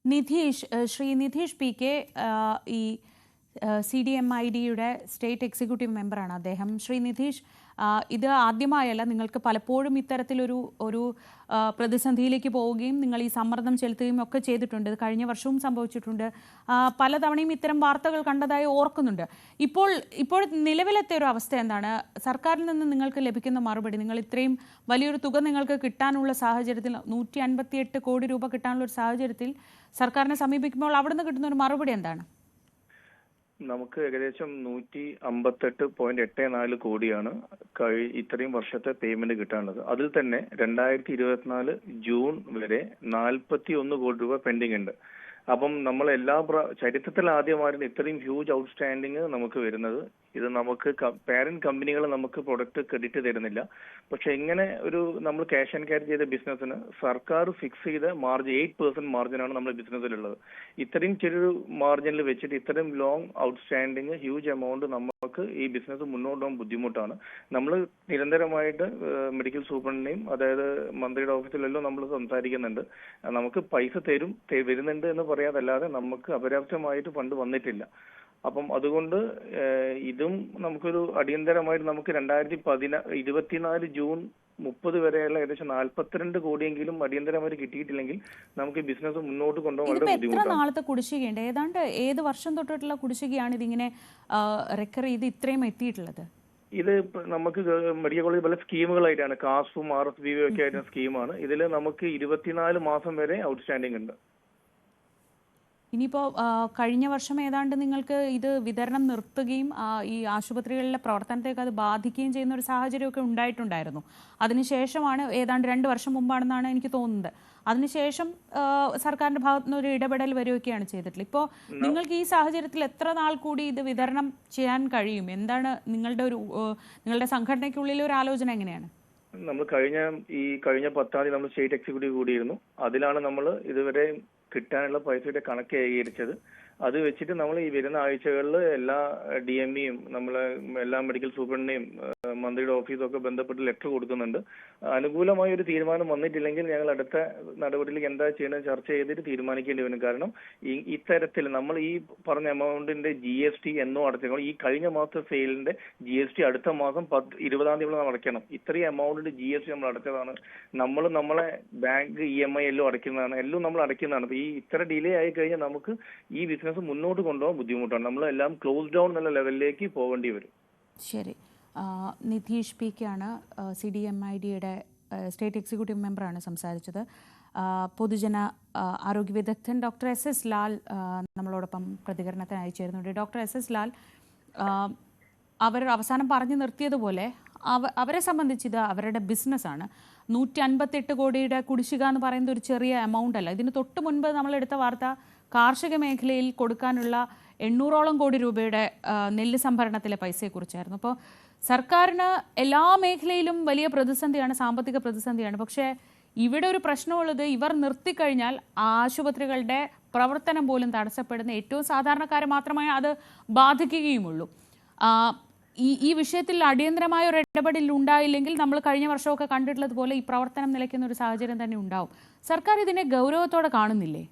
Shri Nidheesh P K ഈ CDMIDയുടെ state executive മെമ്പറാണ് അദ്ദേഹം. ശ്രീ നിധീഷ്, ഇത് ആദ്യമായല്ല, നിങ്ങൾക്ക് പലപ്പോഴും ഇത്തരത്തിലൊരു പ്രതിസന്ധിയിലേക്ക് പോവുകയും നിങ്ങൾ ഈ സമ്മർദ്ദം ചെലുത്തുകയും ഒക്കെ ചെയ്തിട്ടുണ്ട്. ഇത് കഴിഞ്ഞ വർഷവും സംഭവിച്ചിട്ടുണ്ട്. പലതവണയും ഇത്തരം വാർത്തകൾ കണ്ടതായി ഓർക്കുന്നുണ്ട്. ഇപ്പോൾ നിലവിലത്തെ ഒരു അവസ്ഥ എന്താണ്? സർക്കാരിൽ നിന്ന് നിങ്ങൾക്ക് ലഭിക്കുന്ന മറുപടി, നിങ്ങൾ ഇത്രയും വലിയൊരു തുക നിങ്ങൾക്ക് കിട്ടാനുള്ള സാഹചര്യത്തിൽ, 158 കോടി രൂപ കിട്ടാനുള്ള ഒരു സാഹചര്യത്തിൽ സർക്കാരിനെ സമീപിക്കുമ്പോൾ അവിടുന്ന് കിട്ടുന്ന ഒരു മറുപടി എന്താണ്? നമുക്ക് ഏകദേശം 158.84 കോടിയാണ് ഇത്രയും വർഷത്തെ പേയ്മെന്റ് കിട്ടാനുള്ളത്. അതിൽ തന്നെ 2024 ജൂൺ വരെ 41 കോടി രൂപ പെൻഡിങ് ഉണ്ട്. അപ്പം നമ്മൾ ചരിത്രത്തിൽ ആദ്യമായിരുന്നു ഇത്രയും ഹ്യൂജ് ഔട്ട്സ്റ്റാൻഡിങ് നമുക്ക് വരുന്നത്. ഇത് നമുക്ക് പാരന്റ് കമ്പനികൾ നമുക്ക് പ്രൊഡക്റ്റ് ക്രെഡിറ്റ് തരുന്നില്ല. പക്ഷെ ഇങ്ങനെ നമ്മൾ ക്യാഷ് ആൻഡ് ക്യാരി ചെയ്ത ബിസിനസ്സിന് സർക്കാർ ഫിക്സ് ചെയ്ത മാർജിൻ 8% മാർജിനാണ് നമ്മുടെ ബിസിനസ്സിലുള്ളത്. ഇത്രയും ചെറിയൊരു മാർജിനിൽ വെച്ചിട്ട് ഇത്രയും ലോങ് ഔട്ട്സ്റ്റാൻഡിങ് ഹ്യൂജ് എമൗണ്ട് നമുക്ക് ഈ ബിസിനസ് മുന്നോട്ട് പോകാൻ ബുദ്ധിമുട്ടാണ്. നമ്മൾ നിരന്തരമായിട്ട് മെഡിക്കൽ സൂപ്രണ്ടിനെയും അതായത് മന്ത്രിയുടെ ഓഫീസിലെല്ലാം നമ്മൾ സംസാരിക്കുന്നുണ്ട്. നമുക്ക് പൈസ വരുന്നുണ്ട് എന്ന് പറയാതല്ലാതെ നമുക്ക് അപര്യാപ്തമായിട്ട് ഫണ്ട് വന്നിട്ടില്ല. അപ്പം അതുകൊണ്ട് ഇതും നമുക്കൊരു അടിയന്തരമായിട്ട് നമുക്ക് 2024 ജൂൺ 30 വരെയുള്ള ഏകദേശം 42 കോടിയെങ്കിലും അടിയന്തരമായിട്ട് കിട്ടിയിട്ടില്ലെങ്കിൽ നമുക്ക് ബിസിനസ് മുന്നോട്ട് കൊണ്ടുപോകാൻ വളരെ ബുദ്ധിമുട്ടാണ്. നാളത്തെ കുടിശ്ശികയുണ്ട്, ഏതാണ്ട് ഏത് വർഷം തൊട്ടിട്ടുള്ള കുടിശ്ശികയാണ് ഇതിങ്ങനെ റെക്കർ ചെയ്ത് ഇത്രയും എത്തിയിട്ടുള്ളത്? ഇത് നമുക്ക് മെഡിക്കൽ കോളേജ് പല സ്കീമുകളായിട്ടാണ്, കാസും RSBB ഒക്കെ ആയിട്ടുള്ള സ്കീമാണ്. ഇതിൽ നമുക്ക് 24 മാസം വരെ ഔട്ട്സ്റ്റാൻഡിംഗ് ഉണ്ട്. ഇനിയിപ്പോൾ കഴിഞ്ഞ വർഷം ഏതാണ്ട് നിങ്ങൾക്ക് ഇത് വിതരണം നിർത്തുകയും ഈ ആശുപത്രികളിലെ പ്രവർത്തനത്തേക്ക് അത് ബാധിക്കുകയും ചെയ്യുന്ന ഒരു സാഹചര്യമൊക്കെ ഉണ്ടായിട്ടുണ്ടായിരുന്നു. അതിനുശേഷമാണ്, ഏതാണ്ട് 2 വർഷം മുമ്പാണെന്നാണ് എനിക്ക് തോന്നുന്നത്, അതിനുശേഷം സർക്കാരിന്റെ ഭാഗത്തുനിന്ന് ഒരു ഇടപെടൽ വരികയൊക്കെയാണ് ചെയ്തിട്ടുള്ളത്. ഇപ്പോൾ നിങ്ങൾക്ക് ഈ സാഹചര്യത്തിൽ എത്ര നാൾ കൂടി ഇത് വിതരണം ചെയ്യാൻ കഴിയും? എന്താണ് നിങ്ങളുടെ സംഘടനയ്ക്കുള്ളിൽ ഒരു ആലോചന എങ്ങനെയാണ്? നമ്മൾ കഴിഞ്ഞ 10ാം തീയതി നമ്മൾ സ്റ്റേറ്റ് എക്സിക്യൂട്ടീവ് കൂടിയിരുന്നു. അതിലാണ് നമ്മൾ ഇതുവരെ കിട്ടാനുള്ള പൈസയുടെ കണക്ക് ഏകീകരിച്ചത്. അത് വെച്ചിട്ട് നമ്മൾ ഈ വരുന്ന ആഴ്ചകളിൽ എല്ലാ DMEയും എല്ലാ മെഡിക്കൽ സൂപ്രണ്ടിനെയും മന്ത്രിയുടെ ഓഫീസൊക്കെ ബന്ധപ്പെട്ട് ലെറ്റർ കൊടുക്കുന്നുണ്ട്. അനുകൂലമായ ഒരു തീരുമാനം വന്നിട്ടില്ലെങ്കിൽ ഞങ്ങൾ അടുത്ത നടപടിയിലേക്ക് എന്താ ചെയ്യണമെന്ന് ചർച്ച ചെയ്തിട്ട് തീരുമാനിക്കേണ്ടി വരും. കാരണം ഇത്തരത്തിൽ നമ്മൾ ഈ പറഞ്ഞ എമൗണ്ടിന്റെ GST എന്നോ അടച്ചേക്കണം. ഈ കഴിഞ്ഞ മാസത്തെ സെയിലിന്റെ GST അടുത്ത മാസം 20ാം തീയതി നമ്മൾ അടയ്ക്കണം. ഇത്രയും എമൗണ്ടിന്റെ GST നമ്മൾ അടച്ചതാണ്. നമ്മളെ ബാങ്ക് EMI എല്ലാം അടയ്ക്കുന്നതാണ്, എല്ലാം നമ്മൾ അടയ്ക്കുന്നതാണ്. അപ്പൊ ഈ ഇത്ര ഡിലേ ആയി കഴിഞ്ഞാൽ നമുക്ക് ഈ ബിസിനസ് മുന്നോട്ട് കൊണ്ടുപോകാൻ ബുദ്ധിമുട്ടാണ്. നമ്മളെല്ലാം ക്ലോസ് ഡൗൺ എന്നുള്ള ലെവലിലേക്ക് പോകേണ്ടി വരും. ശരി, നിധീഷ് പി കെ ആണ്, CDMIDയുടെ സ്റ്റേറ്റ് എക്സിക്യൂട്ടീവ് മെമ്പറാണ് സംസാരിച്ചത്. പൊതുജന ആരോഗ്യ വിദഗ്ധൻ ഡോക്ടർ SS ലാൽ നമ്മളോടൊപ്പം പ്രതികരണത്തിനായി ചേരുന്നുണ്ട്. ഡോക്ടർ SS ലാൽ, അവർ അവസാനം പറഞ്ഞു നിർത്തിയതുപോലെ അവരെ സംബന്ധിച്ച് ഇത് അവരുടെ ബിസിനസ്സാണ്. 158 കോടിയുടെ കുടിശ്ശിക എന്ന് പറയുന്നത് ഒരു ചെറിയ എമൗണ്ട് അല്ല. ഇതിന് തൊട്ട് മുൻപ് നമ്മളെടുത്ത വാർത്ത കാർഷിക മേഖലയിൽ കൊടുക്കാനുള്ള 800ഓളം കോടി രൂപയുടെ നെല്ല് സംഭരണത്തിലെ പൈസയെക്കുറിച്ചായിരുന്നു. അപ്പോൾ സർക്കാരിന് എല്ലാ മേഖലയിലും വലിയ പ്രതിസന്ധിയാണ്, സാമ്പത്തിക പ്രതിസന്ധിയാണ്. പക്ഷേ ഇവിടെ ഒരു പ്രശ്നമുള്ളത്, ഇവർ നിർത്തിക്കഴിഞ്ഞാൽ ആശുപത്രികളുടെ പ്രവർത്തനം പോലും തടസ്സപ്പെടുന്ന ഏറ്റവും സാധാരണക്കാരെ മാത്രമേ അത് ബാധിക്കുകയുമുള്ളൂ. ഈ വിഷയത്തിൽ അടിയന്തരമായ ഒരു ഇടപെടൽ ഉണ്ടായില്ലെങ്കിൽ നമ്മൾ കഴിഞ്ഞ വർഷമൊക്കെ കണ്ടിട്ടുള്ളത് പോലെ ഈ പ്രവർത്തനം നിലയ്ക്കുന്ന ഒരു സാഹചര്യം തന്നെ ഉണ്ടാവും. സർക്കാർ ഇതിനെ ഗൗരവത്തോടെ കാണുന്നില്ലേ?